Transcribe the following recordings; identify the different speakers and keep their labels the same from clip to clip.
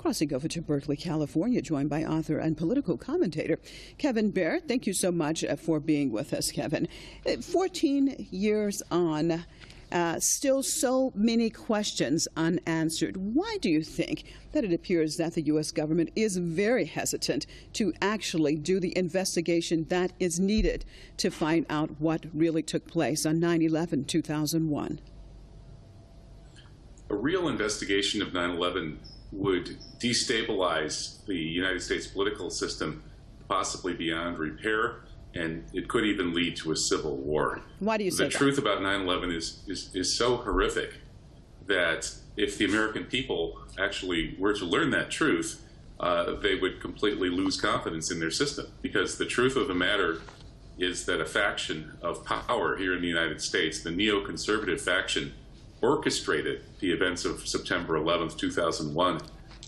Speaker 1: Crossing over to Berkeley, California, joined by author and political commentator Kevin Baird. Thank you so much for being with us, Kevin. 14 years on, still so many questions unanswered. Why do you think that it appears that the U.S. government is very hesitant to actually do the investigation that is needed to find out what really took place on 9/11/2001?
Speaker 2: A real investigation of 9/11 would destabilize the United States political system possibly beyond repair, and it could even lead to a civil war.
Speaker 1: Why do you say that?
Speaker 2: The truth about 9/11 is so horrific that if the American people actually were to learn that truth, they would completely lose confidence in their system. Because the truth of the matter is that a faction of power here in the United States, the neoconservative faction, orchestrated the events of September 11th, 2001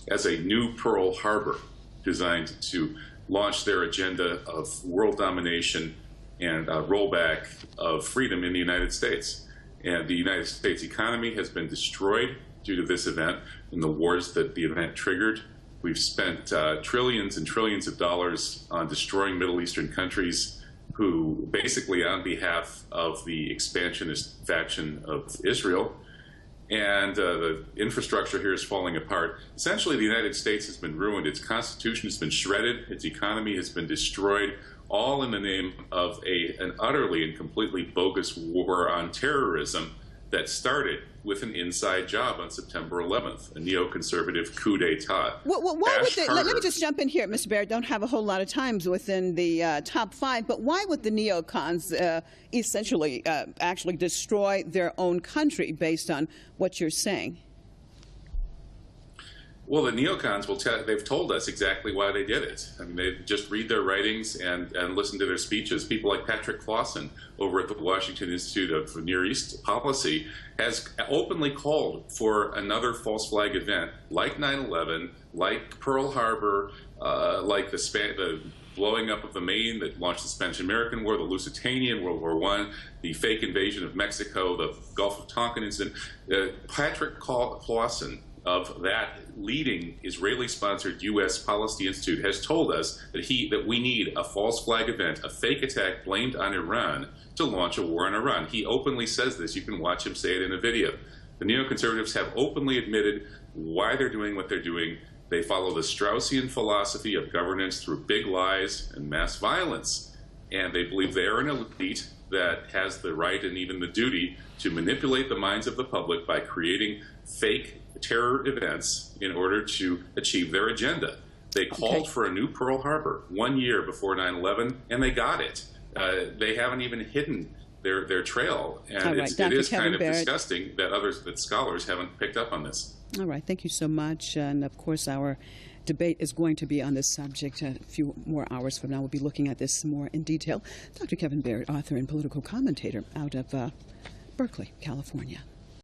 Speaker 2: as a new Pearl Harbor designed to launch their agenda of world domination and rollback of freedom in the United States. And the United States economy has been destroyed due to this event and the wars that the event triggered. We've spent trillions and trillions of dollars on destroying Middle Eastern countries who basically on behalf of the expansionist faction of Israel. And the infrastructure here is falling apart. Essentially, the United States has been ruined. Its constitution has been shredded. Its economy has been destroyed, all in the name of an utterly and completely bogus war on terrorism that started with an inside job on September 11th, a neoconservative coup d'etat.
Speaker 1: Why would they, let me just jump in here, Mr. Baird. Don't have a whole lot of times within the top five, but why would the neocons essentially actually destroy their own country based on what you're saying?
Speaker 2: Well, the neocons they've told us exactly why they did it. I mean, they just read their writings and listen to their speeches. People like Patrick Clausen over at the Washington Institute of Near East Policy has openly called for another false flag event like 9/11, like Pearl Harbor, like the blowing up of the Maine that launched the Spanish-American War, the Lusitania in World War I, the fake invasion of Mexico, the Gulf of Tonkin incident. Patrick Clausen of that leading Israeli-sponsored U.S. Policy Institute has told us that we need a false flag event, a fake attack blamed on Iran to launch a war on Iran. He openly says this. You can watch him say it in a video. The neoconservatives have openly admitted why they're doing what they're doing. They follow the Straussian philosophy of governance through big lies and mass violence. And they believe they're an elite that has the right and even the duty to manipulate the minds of the public by creating fake terror events in order to achieve their agenda. They called for a new Pearl Harbor 1 year before 9/11, and they got it. They haven't even hidden their trail, and it is kind of disgusting that scholars haven't picked up on this.
Speaker 1: All right, thank you so much. And of course, our debate is going to be on this subject a few more hours from now. We'll be looking at this more in detail. Dr. Kevin Baird, author and political commentator out of Berkeley, California.